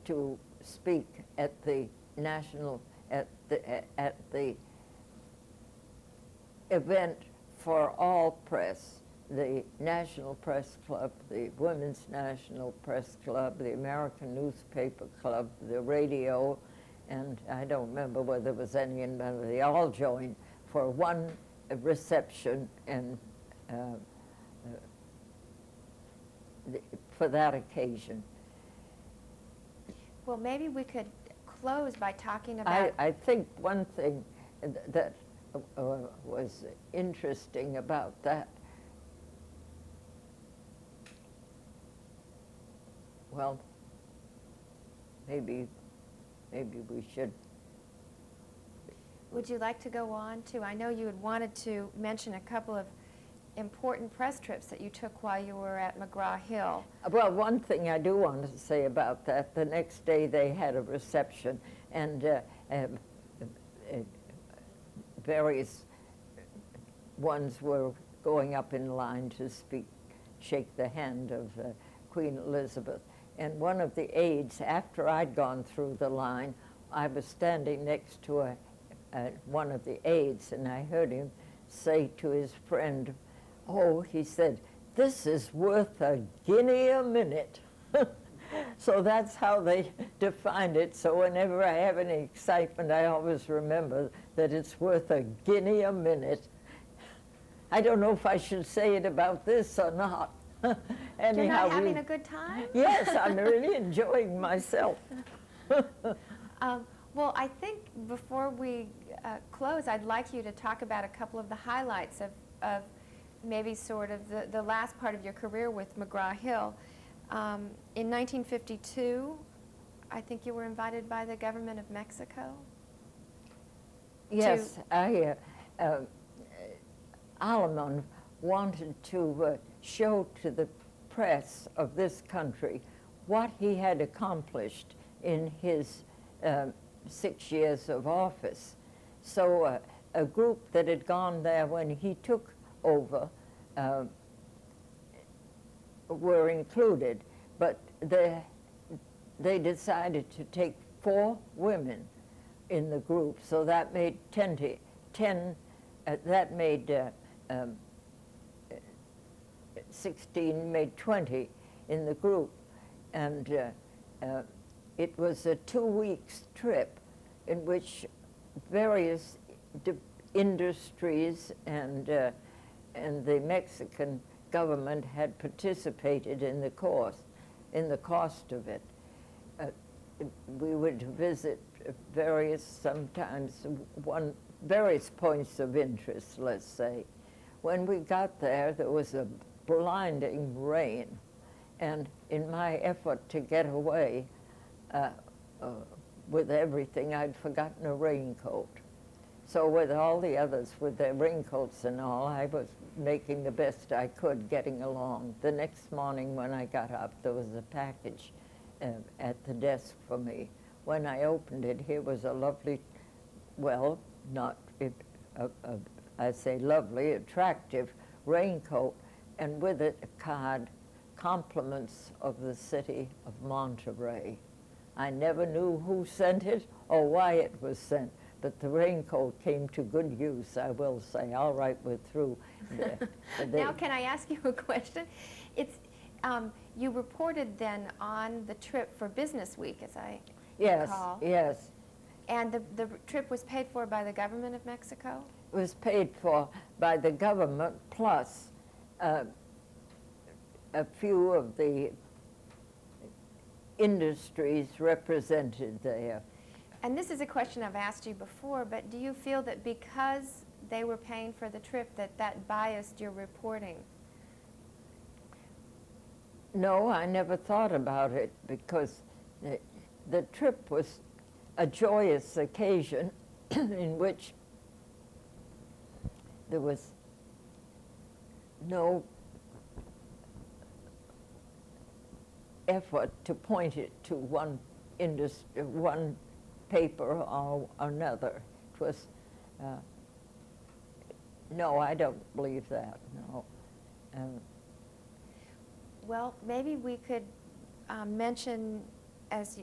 to speak at the event for all press, the National Press Club, the Women's National Press Club, the American Newspaper Club, the radio, and I don't remember whether there was any, but they all joined for one reception and for that occasion. Well, maybe we could close by talking about... I think one thing that was interesting about that, well, maybe we should. Would you like to go on to, I know you had wanted to mention a couple of important press trips that you took while you were at McGraw-Hill. Well, one thing I do want to say about that, the next day they had a reception, and various ones were going up in line to shake the hand of Queen Elizabeth. And one of the aides, after I'd gone through the line, I was standing next to one of the aides, and I heard him say to his friend, oh, he said, this is worth a guinea a minute. So that's how they defined it. So whenever I have any excitement, I always remember that it's worth a guinea a minute. I don't know if I should say it about this or not. Anyhow, You're not having a good time? Yes, I'm really enjoying myself. Well, I think before we close, I'd like you to talk about a couple of the highlights of maybe sort of the last part of your career with McGraw-Hill. In 1952, I think you were invited by the government of Mexico. Yes, Alamon wanted to show to the press of this country what he had accomplished in his 6 years of office. So a group that had gone there when he took over were included, but they decided to take 4 women in the group, so that made 16, made 20 in the group, and it was a 2-week trip in which various industries and the Mexican government had participated in the cost of it. We would visit various points of interest, let's say. When we got there, there was a blinding rain, and in my effort to get away with everything, I'd forgotten a raincoat. So with all the others with their raincoats and all, I was making the best I could getting along. The next morning when I got up, there was a package at the desk for me. When I opened it, here was a lovely, well, not, I say lovely, attractive raincoat, and with it a card, compliments of the city of Monterey. I never knew who sent it or why it was sent, but the raincoat came to good use, I will say. All right, we're through. Now, can I ask you a question? It's, you reported then on the trip for Business Week, as I recall. Yes. And the trip was paid for by the government of Mexico? It was paid for by the government plus a few of the industries represented there. And this is a question I've asked you before, but do you feel that because they were paying for the trip that biased your reporting? No, I never thought about it because the trip was a joyous occasion in which there was no effort to point it to one industry, one paper or another. It was, no, I don't believe that, no. Well, maybe we could mention, as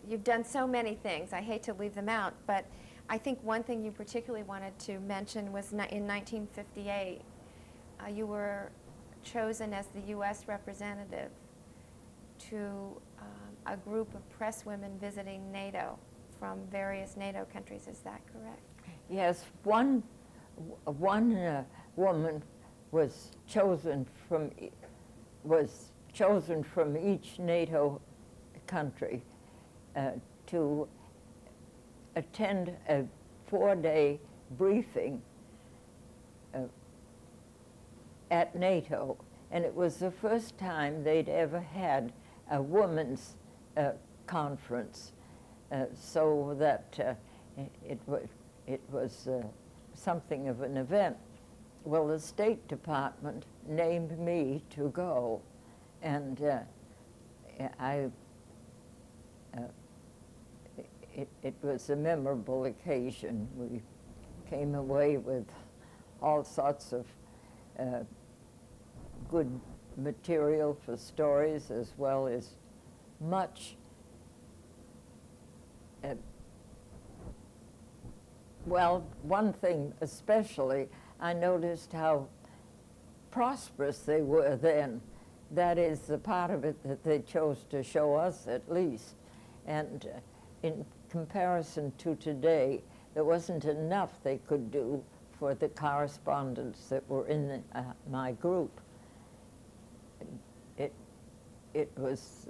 you've done so many things, I hate to leave them out, but I think one thing you particularly wanted to mention was in 1958, you were chosen as the U.S. representative to a group of press women visiting NATO from various NATO countries. Is that correct? Yes, one woman was chosen from each NATO country to attend a 4-day briefing at NATO, and it was the first time they'd ever had a women's conference, so that it was something of an event. Well, the State Department named me to go, and it was a memorable occasion. We came away with all sorts of good material for stories, as well as much well, one thing especially, I noticed how prosperous they were then. That is the part of it that they chose to show us, at least. And in comparison to today, there wasn't enough they could do for the correspondents that were in my group. It was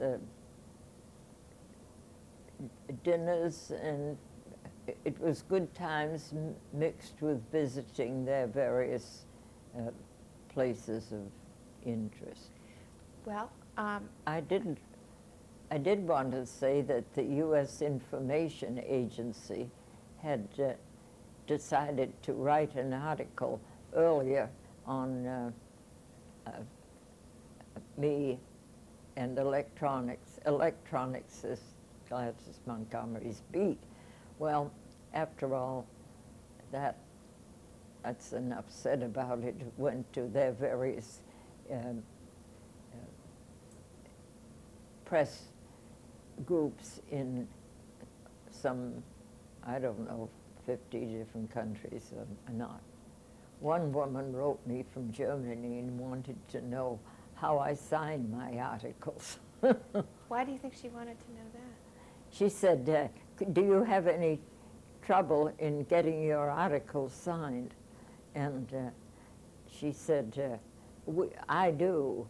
dinners, and it was good times mixed with visiting their various places of interest. Well, I did want to say that the U.S. Information Agency had decided to write an article earlier on me and electronics. Electronics is Gladys Montgomery's beat. Well, after all, that's enough said about it. It went to their various press groups in some, I don't know, 50 different countries or not. One woman wrote me from Germany and wanted to know how I signed my articles. why do you think she wanted to know that? She said, do you have any trouble in getting your articles signed? And she said, I do.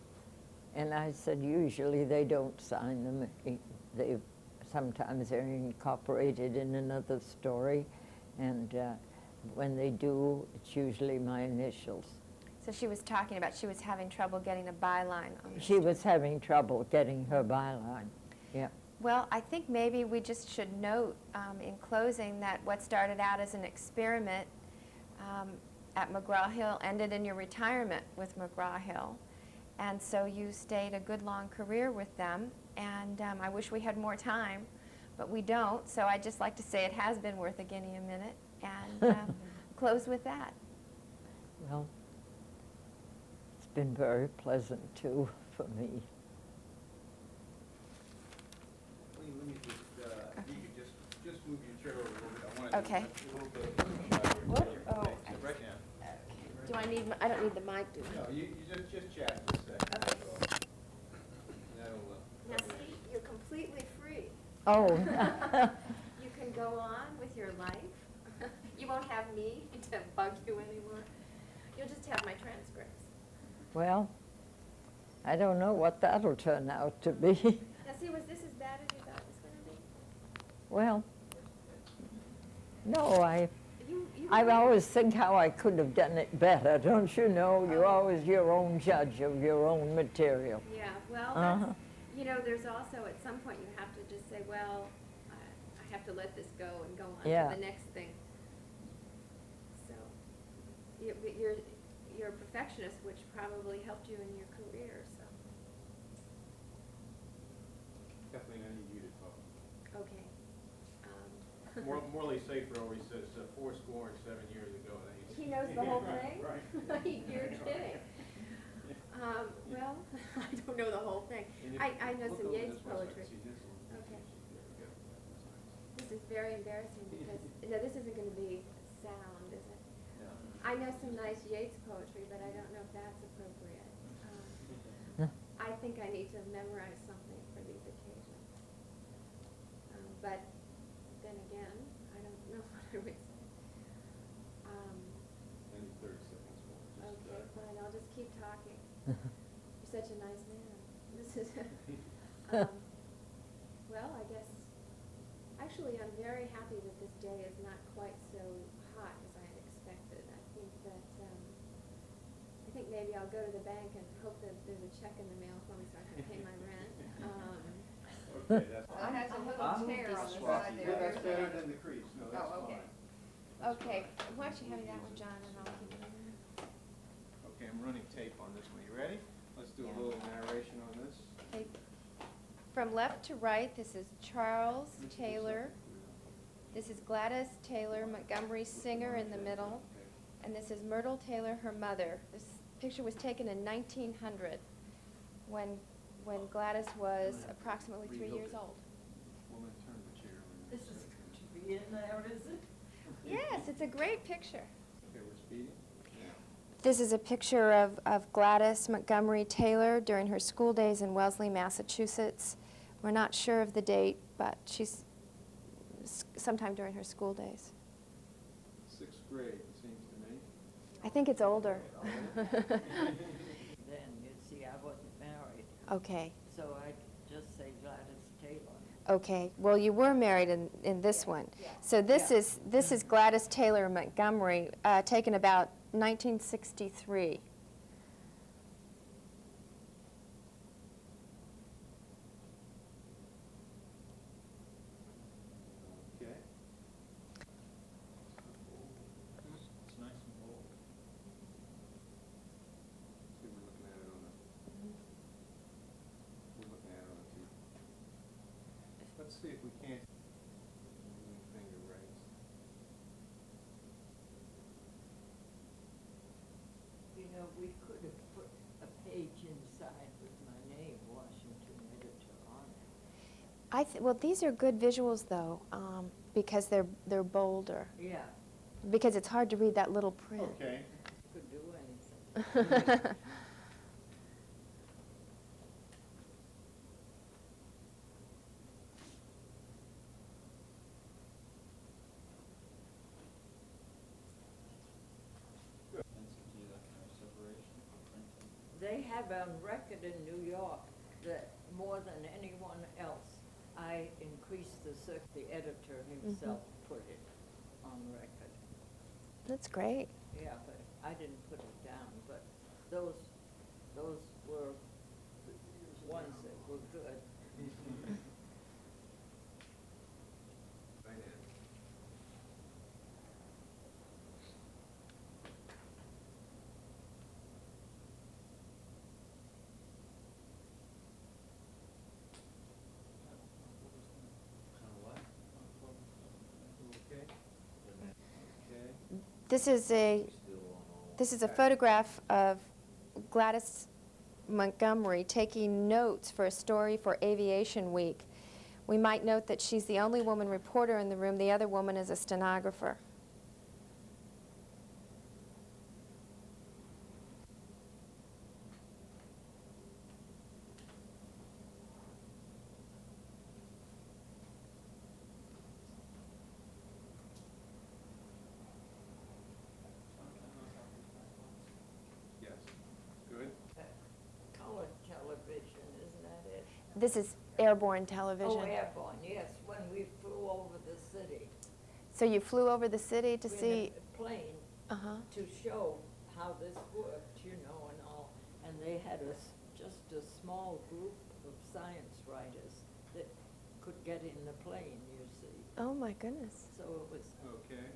And I said, usually they don't sign them. Sometimes they're incorporated in another story, and when they do, it's usually my initials. So she was talking about she was having trouble getting a byline on this. She was having trouble getting her byline, yeah. Well, I think maybe we just should note in closing that what started out as an experiment at McGraw-Hill ended in your retirement with McGraw-Hill. And so you stayed a good long career with them, and I wish we had more time, but we don't. So I'd just like to say it has been worth a guinea a minute, and close with that. Well, it's been very pleasant too for me. Let me just, you could just move your chair over a little bit. I want to Okay. do a little bit of What? Oh, right now. do I need? I don't need the mic, do I? No, you just chat for a second. Okay. That's all. That'll, Now see, you're completely free. Oh. You can go on with your life. You won't have me to bug you anymore. You'll just have my transcripts. Well, I don't know what that'll turn out to be. Now see, was this as bad as you thought it was going to be? Well, no, You I really- always think how I could have done it better, don't you know? You're always your own judge of your own material. Yeah, well, Uh-huh. that's, you know, there's also, at some point, you have to just say, well, I have to let this go and go on Yeah. to the next thing. So, you're a perfectionist, which probably helped you in your career, so, Kathleen, I need you to talk. okay. Morley Safer always says 7 years ago. And He knows the whole thing? Right. You're kidding. Well, I don't know the whole thing. I know some Yeats poetry. Okay. This is very embarrassing because, no, this isn't going to be sound, is it? I know some nice Yeats poetry, but I don't know if that's appropriate. I think I need to memorize something for these occasions. But then again, I don't know what I would say. I need 30 seconds more. Okay, fine, I'll just keep talking. You're such a nice man. This is, well, I guess, actually, I'm very happy that this day is not quite so hot as I had expected. I think that, I think maybe I'll go to the bank and hope that there's a check in the mail for me so I can pay my rent. Okay, that's Well, it has a little tear on the side there. That's better than the crease. No, that's Oh, okay. fine. Okay, why don't you hand me that one, John, and I'll keep it. Okay, I'm running tape on this one. You ready? Let's do a little narration on this. Okay. From left to right, this is Charles Taylor. This is Gladys Taylor, Montgomery singer in the middle. And this is Myrtle Taylor, her mother. This picture was taken in 1900 when Gladys was approximately 3 years old. Woman, turn the chair. This is going to be in there, is it? Yes, it's a great picture. Okay, we're speeding. This is a picture of Gladys Montgomery Taylor during her school days in Wellesley, Massachusetts. We're not sure of the date, but she's sometime during her school days. 6th grade, it seems to me. I think it's older. Then, you see, I wasn't married, Okay, so I just say Gladys Taylor. okay. Well, you were married in this one. So this is Gladys Taylor Montgomery, taken about 1963. Okay. It's nice and bold. See, we're looking at it on the, we're looking at it on the TV. Let's see if we can't. Finger raised. You know, we could have put a page inside with my name, Washington editor, on it. Well, these are good visuals, though, because they're bolder. Yeah, Because it's hard to read that little print. Okay. could do anything. They have on record in New York that more than anyone else, I increased the editor himself put it on record. That's great. Yeah, but I didn't put it down, but those were ones that were good. Right in. This is a photograph of Gladys Montgomery taking notes for a story for Aviation Week. We might note that she's the only woman reporter in the room. The other woman is a stenographer. Yes. Good. Color television, isn't that it? This is airborne television. Oh, airborne, yes, when we flew over the city. So you flew over the city to in see? a plane Uh-huh. to show how this worked, you know, and all. And they had just a small group of science writers that could get in the plane, you see. Oh my goodness. So it was, Okay.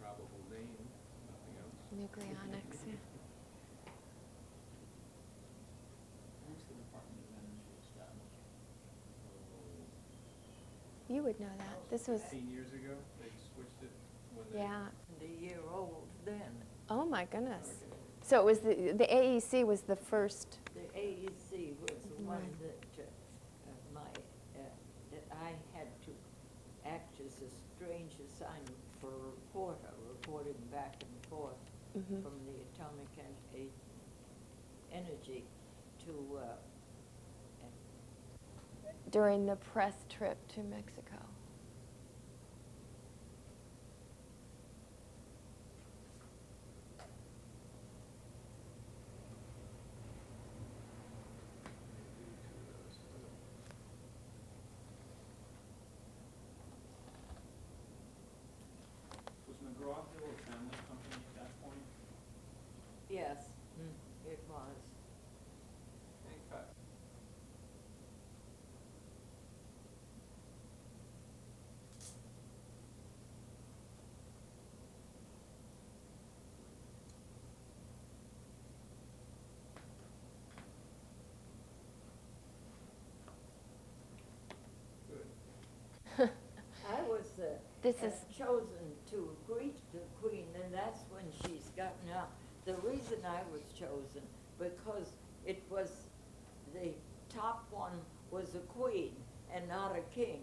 Probable name, nothing else. Nucleonics, yeah. When's the Department of Energy established? You would know that. This was, 15 years ago, they switched it when they. yeah. a year old then. Oh my goodness. So it was the AEC was the first. The AEC was the one Right. that that I had to act as a strange assignment for a reporter, reporting back and forth Mhm. from the atomic energy to During the press trip to Mexico. Was McGraw-Hill a family company at that point? yes, it was. Any cut. Good. I was This is chosen to greet the Queen, and that's when she's gotten out. The reason I was chosen, because it was, the top one was a queen and not a king.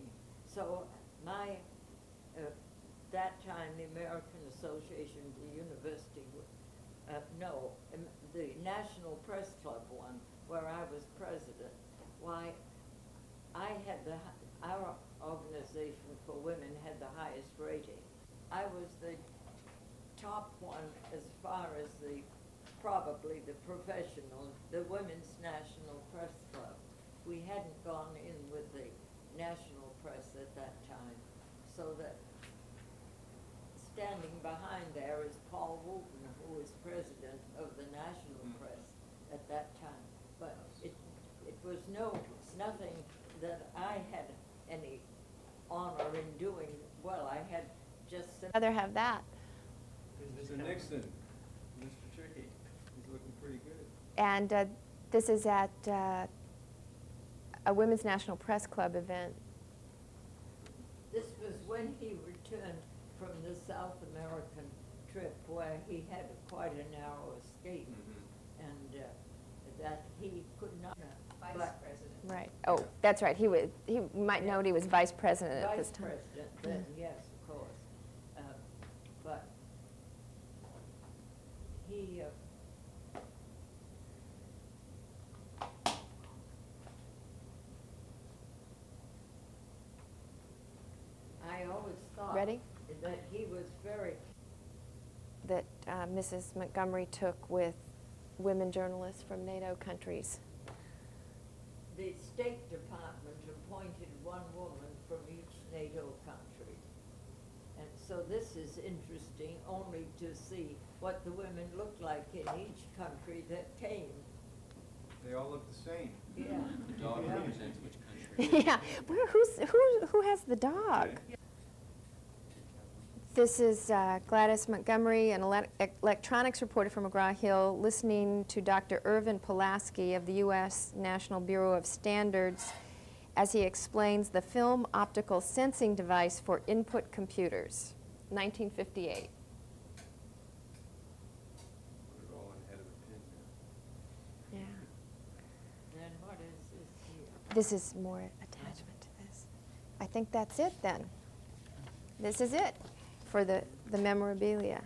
So my, that time, the American Association of the University, the National Press Club one, where I was president, why, I had our organization for women had the highest rating. I was the top one as far as probably the professional, the Women's National Press Club. We hadn't gone in with the national press at that time, so that standing behind there is Paul Wooten, who was president of the national press at that time. But it was nothing that I had any honor in doing. Well, I had just rather have that. Mr. Nixon, Mr. Tricky, he's looking pretty good. And this is at a Women's National Press Club event. This was when he returned from the South American trip, where he had quite a narrow escape, and that he could not. Vice but President. Right. Oh, that's right. He might note he was vice president at this time. Vice President then, yes, of course. But he, I always thought Ready? that he was very, That Mrs. Montgomery took with women journalists from NATO countries. the State Department appointed one woman from each NATO country. And so this is interesting only to see what the women looked like in each country that came. They all look the same. Yeah. The dog Yeah. represents which country? Yeah. Who has the dog? Let's This is Gladys Montgomery, an electronics reporter from McGraw-Hill, listening to Dr. Irvin Pulaski of the U.S. National Bureau of Standards as he explains the film optical sensing device for input computers, 1958. Put it all on the head of the pin there. Yeah. Then what is this here? This is more attachment to this. I think that's it then. This is it for the memorabilia.